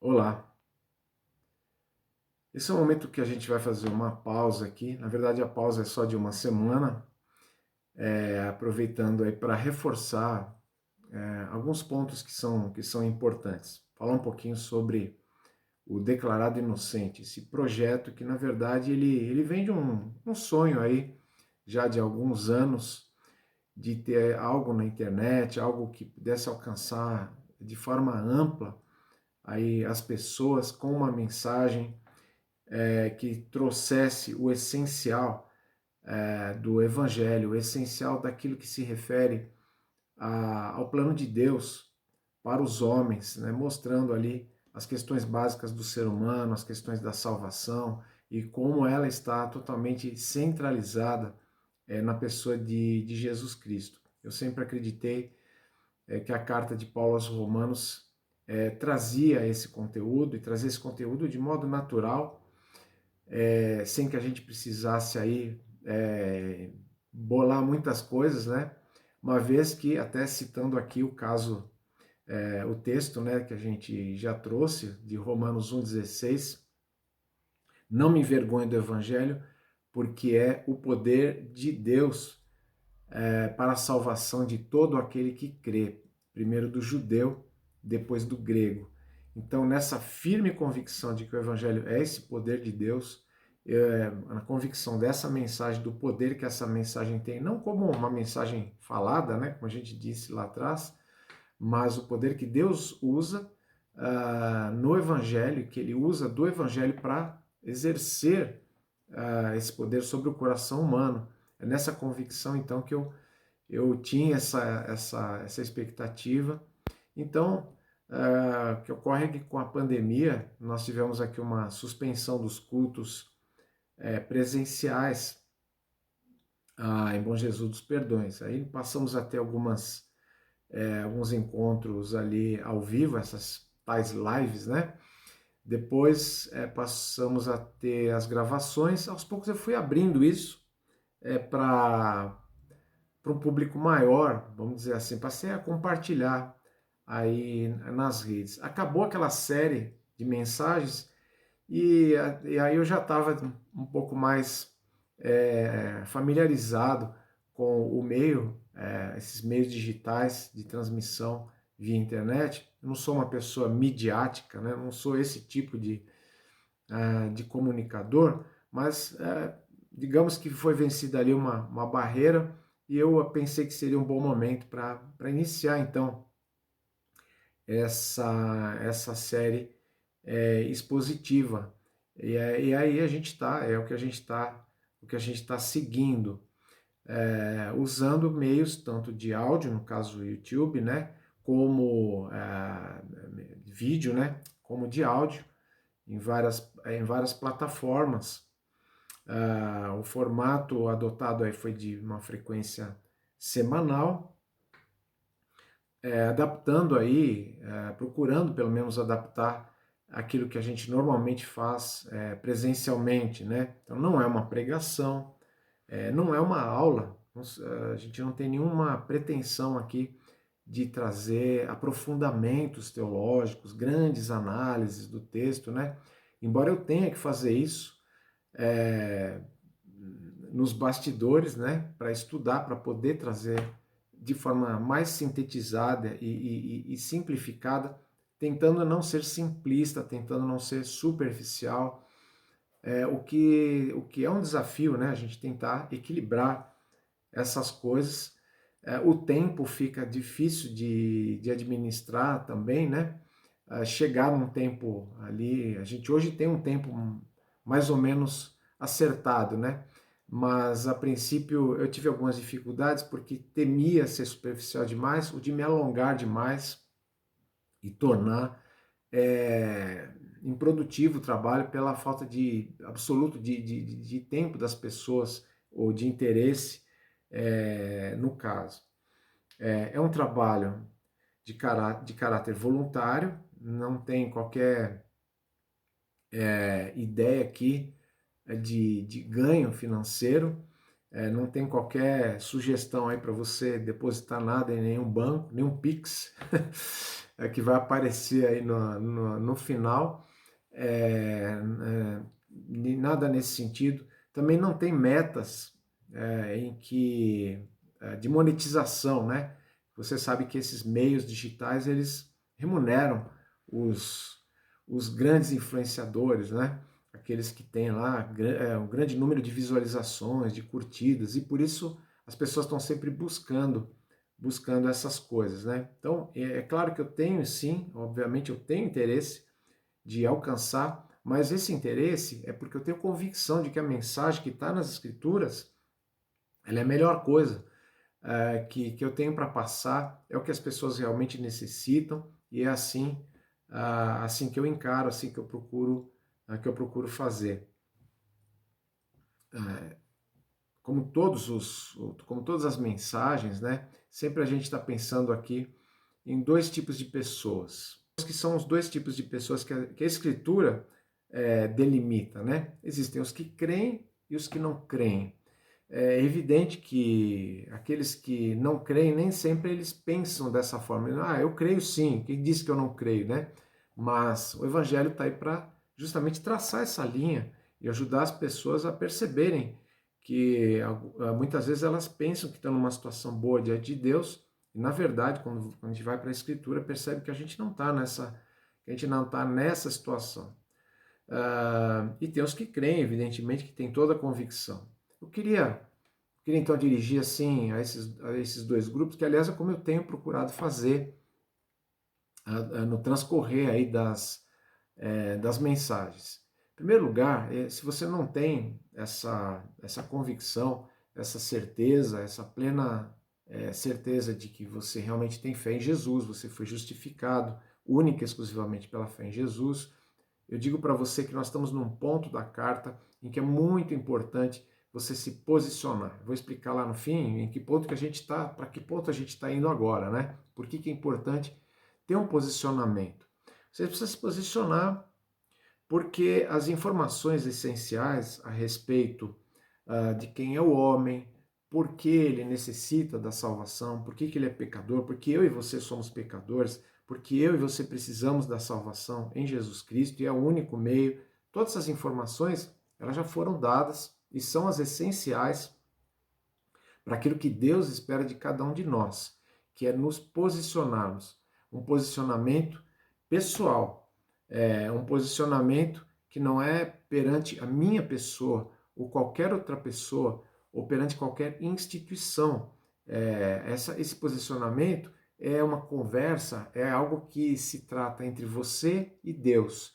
Olá, esse é o momento que a gente vai fazer uma pausa aqui. Na verdade, a pausa é só de uma semana, aproveitando aí para reforçar alguns pontos que são importantes. Falar um pouquinho sobre o Declarado Inocente, esse projeto que, na verdade, ele vem de um sonho aí, já de alguns anos, de ter algo na internet, algo que pudesse alcançar de forma ampla aí as pessoas com uma mensagem que trouxesse o essencial do Evangelho, o essencial daquilo que se refere ao plano de Deus para os homens, né? Mostrando ali as questões básicas do ser humano, as questões da salvação e como ela está totalmente centralizada na pessoa de Jesus Cristo. Eu sempre acreditei que a carta de Paulo aos Romanos trazia esse conteúdo e trazia esse conteúdo de modo natural, sem que a gente precisasse aí bolar muitas coisas, né? Uma vez que, até citando aqui o caso, o texto, né, que a gente já trouxe, de Romanos 1,16, não me envergonho do Evangelho, porque é o poder de Deus para a salvação de todo aquele que crê, primeiro do judeu, depois do grego. Então, nessa firme convicção de que o Evangelho é esse poder de Deus, na convicção dessa mensagem, do poder que essa mensagem tem, não como uma mensagem falada, né, como a gente disse lá atrás, mas o poder que Deus usa no Evangelho, que ele usa do Evangelho para exercer esse poder sobre o coração humano. É nessa convicção, então, que eu tinha essa expectativa. Então, o que ocorre é que com a pandemia, nós tivemos aqui uma suspensão dos cultos presenciais em Bom Jesus dos Perdões. Aí passamos a ter alguns encontros ali ao vivo, essas tais lives, né? Depois passamos a ter as gravações. Aos poucos eu fui abrindo isso para um público maior, vamos dizer assim, passei a compartilhar aí nas redes. Acabou aquela série de mensagens e aí eu já estava um pouco mais familiarizado com o meio, esses meios digitais de transmissão via internet. Eu não sou uma pessoa midiática, né? Não sou esse tipo de comunicador, mas digamos que foi vencida ali uma barreira e eu pensei que seria um bom momento para iniciar então essa série expositiva. E aí a gente está, é o que a gente está seguindo, usando meios tanto de áudio, no caso o YouTube, né, como vídeo, né, como de áudio, em várias plataformas. O formato adotado aí foi de uma frequência semanal, adaptando aí, procurando pelo menos adaptar aquilo que a gente normalmente faz presencialmente, né? Então não é uma pregação, não é uma aula, a gente não tem nenhuma pretensão aqui de trazer aprofundamentos teológicos, grandes análises do texto, né? Embora eu tenha que fazer isso é, nos bastidores, né? Para estudar, para poder trazer de forma mais sintetizada e simplificada, tentando não ser simplista, tentando não ser superficial, o que é um desafio, né? A gente tentar equilibrar essas coisas. O tempo fica difícil de administrar também, né? Chegar num tempo ali, a gente hoje tem um tempo mais ou menos acertado, né? Mas a princípio eu tive algumas dificuldades porque temia ser superficial demais, ou de me alongar demais e tornar é, improdutivo o trabalho pela falta de absoluto de tempo das pessoas ou de interesse no caso. É um trabalho de caráter voluntário, não tem qualquer ideia aqui de ganho financeiro, não tem qualquer sugestão aí para você depositar nada em nenhum banco, nenhum Pix. que vai aparecer aí no final, nada nesse sentido. Também não tem metas em que de monetização, né? Você sabe que esses meios digitais eles remuneram os, os grandes influenciadores, né? Aqueles que têm lá um grande número de visualizações, de curtidas, e por isso as pessoas estão sempre buscando essas coisas, né? Então, é claro que eu tenho sim, obviamente eu tenho interesse de alcançar, mas esse interesse é porque eu tenho convicção de que a mensagem que está nas escrituras, ela é a melhor coisa que eu tenho para passar, é o que as pessoas realmente necessitam, e é assim que eu encaro, assim que eu procuro fazer. Como como todas as mensagens, né? Sempre a gente está pensando aqui em dois tipos de pessoas, que são os dois tipos de pessoas que a Escritura delimita, né? Existem os que creem e os que não creem. É evidente que aqueles que não creem, nem sempre eles pensam dessa forma. Ah, eu creio sim, quem disse que eu não creio, né? Mas o Evangelho está aí para justamente traçar essa linha e ajudar as pessoas a perceberem que muitas vezes elas pensam que estão numa situação boa diante de Deus, e na verdade, quando a gente vai para a Escritura, percebe que a gente não está nessa situação. E tem os que creem, evidentemente, que tem toda a convicção. Eu queria então dirigir assim a esses dois grupos, que aliás é como eu tenho procurado fazer no transcorrer aí das mensagens. Em primeiro lugar, se você não tem essa convicção, essa certeza, essa plena certeza de que você realmente tem fé em Jesus, você foi justificado única e exclusivamente pela fé em Jesus, eu digo para você que nós estamos num ponto da carta em que é muito importante você se posicionar. Vou explicar lá no fim em que ponto que a gente está, para que ponto a gente está indo agora, né? Por que é importante ter um posicionamento? Você precisa se posicionar porque as informações essenciais a respeito de quem é o homem, por que ele necessita da salvação, por que ele é pecador, porque eu e você somos pecadores, porque eu e você precisamos da salvação em Jesus Cristo e é o único meio. Todas essas informações, elas já foram dadas e são as essenciais para aquilo que Deus espera de cada um de nós, que é nos posicionarmos. Um posicionamento pessoal, um posicionamento que não é perante a minha pessoa ou qualquer outra pessoa ou perante qualquer instituição. Esse posicionamento é uma conversa, é algo que se trata entre você e Deus.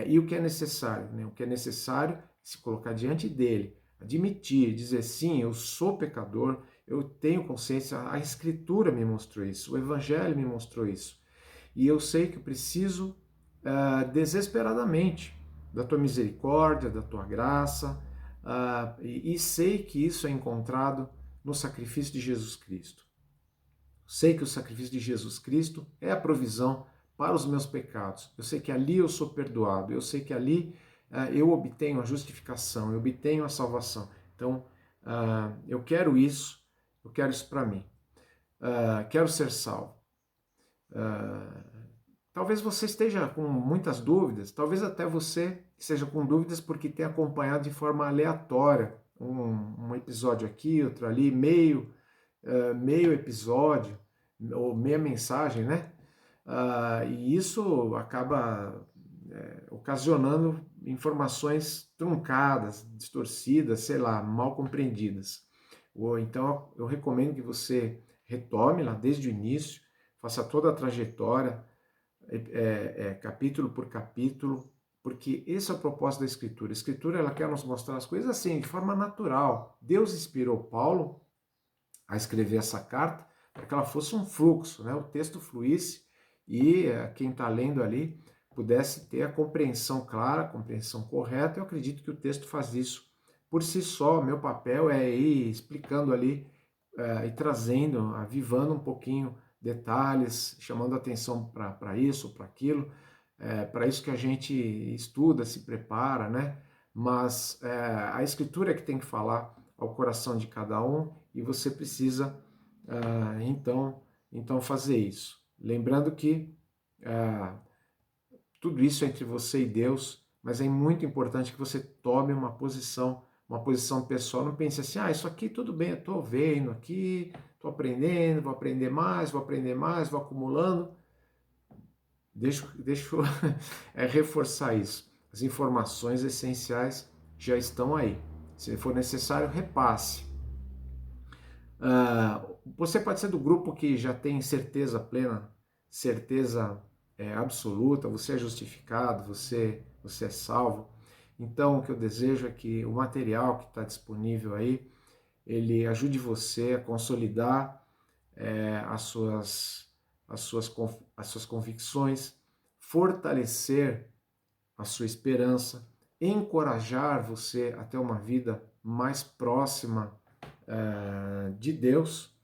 E o que é necessário? Né? O que é necessário é se colocar diante dele, admitir, dizer sim, eu sou pecador, eu tenho consciência, a Escritura me mostrou isso, o Evangelho me mostrou isso. E eu sei que eu preciso desesperadamente da tua misericórdia, da tua graça, e sei que isso é encontrado no sacrifício de Jesus Cristo. Sei que o sacrifício de Jesus Cristo é a provisão para os meus pecados. Eu sei que ali eu sou perdoado. Eu sei que ali eu obtenho a justificação, eu obtenho a salvação. Então, eu quero isso para mim. Quero ser salvo. Talvez você esteja com muitas dúvidas, talvez até você esteja com dúvidas porque tem acompanhado de forma aleatória um episódio aqui, outro ali, meio episódio ou meia mensagem, né? E isso acaba ocasionando informações truncadas, distorcidas, sei lá, mal compreendidas. Então eu recomendo que você retome lá desde o início, faça toda a trajetória, capítulo por capítulo, porque esse é o propósito da Escritura. A Escritura ela quer nos mostrar as coisas assim, de forma natural. Deus inspirou Paulo a escrever essa carta para que ela fosse um fluxo, né? O texto fluísse e quem está lendo ali pudesse ter a compreensão clara, a compreensão correta. Eu acredito que o texto faz isso por si só. Meu papel é ir explicando ali e trazendo, avivando um pouquinho detalhes, chamando atenção para isso, para aquilo. Para isso que a gente estuda, se prepara, né? Mas a Escritura é que tem que falar ao coração de cada um e você precisa então fazer isso. Lembrando que tudo isso é entre você e Deus, mas é muito importante que você tome uma posição pessoal. Não pense assim, isso aqui tudo bem, eu estou vendo aqui, estou aprendendo, vou aprender mais, vou aprender mais, vou acumulando. Deixa eu reforçar isso. As informações essenciais já estão aí. Se for necessário, repasse. Você pode ser do grupo que já tem certeza plena, certeza absoluta, você é justificado, você é salvo. Então, o que eu desejo é que o material que está disponível aí, ele ajude você a consolidar as suas convicções, fortalecer a sua esperança, encorajar você a ter uma vida mais próxima de Deus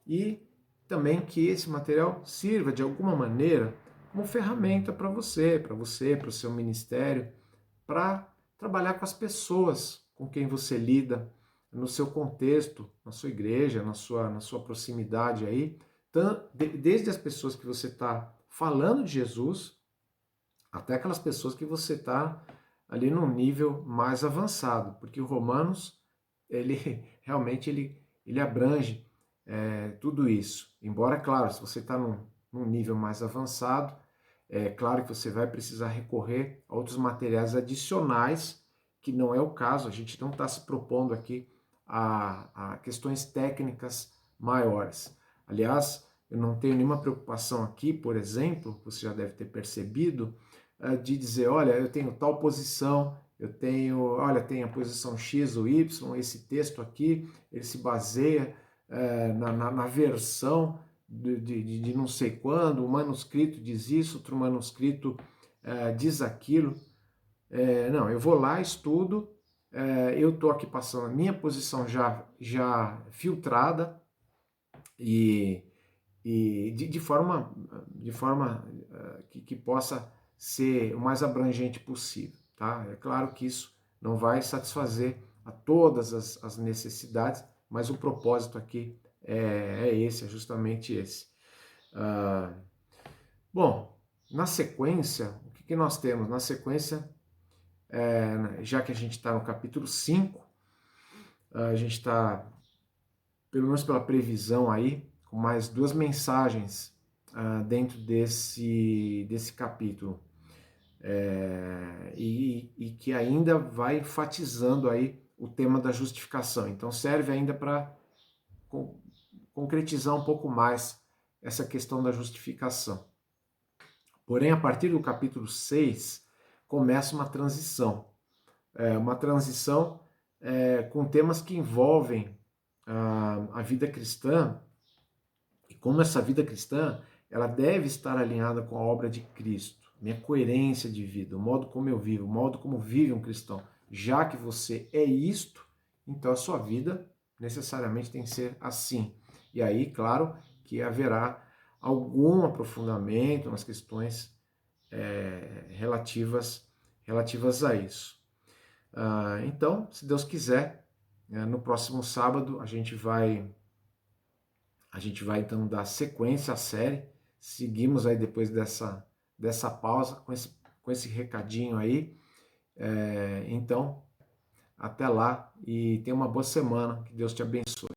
e também que esse material sirva de alguma maneira como ferramenta para você, para o seu ministério, para trabalhar com as pessoas com quem você lida, no seu contexto, na sua igreja, na sua proximidade aí, desde as pessoas que você está falando de Jesus, até aquelas pessoas que você está ali num nível mais avançado, porque o Romanos, ele realmente ele abrange tudo isso. Embora, claro, se você está num nível mais avançado, é claro que você vai precisar recorrer a outros materiais adicionais, que não é o caso, a gente não está se propondo aqui a questões técnicas maiores. Aliás, eu não tenho nenhuma preocupação aqui, por exemplo, você já deve ter percebido, de dizer, olha, eu tenho tal posição, olha, tem a posição X ou Y, esse texto aqui, ele se baseia na versão de não sei quando, um manuscrito diz isso, outro manuscrito diz aquilo. Não, eu vou lá, estudo, eu estou aqui passando a minha posição já filtrada e, de forma que possa ser o mais abrangente possível. Tá? É claro que isso não vai satisfazer a todas as necessidades, mas o propósito aqui é justamente esse. Bom, na sequência, o que nós temos? Na sequência, já que a gente está no capítulo 5, a gente está, pelo menos pela previsão aí, com mais 2 mensagens dentro desse capítulo. E que ainda vai enfatizando aí o tema da justificação. Então serve ainda para concretizar um pouco mais essa questão da justificação. Porém, a partir do capítulo 6, começa uma transição. Com temas que envolvem a vida cristã, e como essa vida cristã ela deve estar alinhada com a obra de Cristo, minha coerência de vida, o modo como eu vivo, o modo como vive um cristão. Já que você é isto, então a sua vida necessariamente tem que ser assim. E aí, claro, que haverá algum aprofundamento nas questões relativas a isso. Então, se Deus quiser, no próximo sábado a gente vai então dar sequência à série. Seguimos aí depois dessa pausa com esse recadinho aí. Então, até lá e tenha uma boa semana. Que Deus te abençoe.